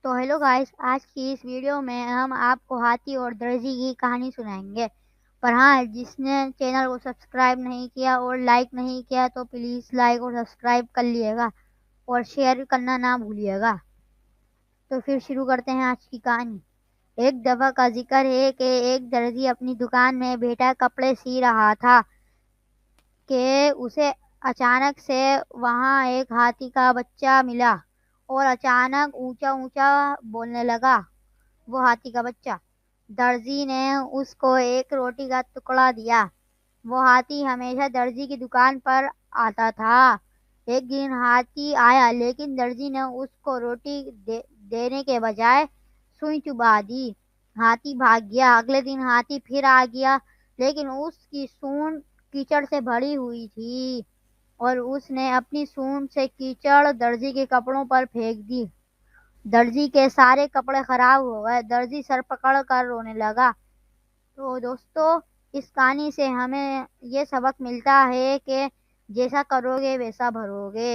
تو hello guys, آج کی اس ویڈیو میں ہم آپ کو ہاتھی اور درزی کی کہانی سنائیں گے۔ پر ہاں، جس نے چینل کو سبسکرائب نہیں کیا اور لائک نہیں کیا تو پلیز لائک اور سبسکرائب کر لیے گا اور شیئر کرنا نہ بھولیے گا۔ تو پھر شروع کرتے ہیں آج کی کہانی۔ ایک دفعہ کا ذکر ہے کہ ایک درزی اپنی دکان میں بیٹھا کپڑے سی رہا تھا کہ اسے اچانک سے وہاں ایک ہاتھی کا بچہ ملا اور اچانک اونچا اونچا بولنے لگا۔ وہ ہاتھی کا بچہ درزی نے اس کو ایک روٹی کا ٹکڑا دیا۔ وہ ہاتھی ہمیشہ درزی کی دکان پر آتا تھا۔ ایک دن ہاتھی آیا لیکن درزی نے اس کو روٹی دینے کے بجائے سوئی چبا دی۔ ہاتھی بھاگ گیا۔ اگلے دن ہاتھی پھر آ گیا لیکن اس کی سونڈ کیچڑ سے بھری ہوئی تھی اور اس نے اپنی سونڈ سے کیچڑ درزی کے کپڑوں پر پھینک دی۔ درزی کے سارے کپڑے خراب ہو گئے۔ درزی سر پکڑ کر رونے لگا۔ تو دوستو، اس کہانی سے ہمیں یہ سبق ملتا ہے کہ جیسا کرو گے ویسا بھرو گے۔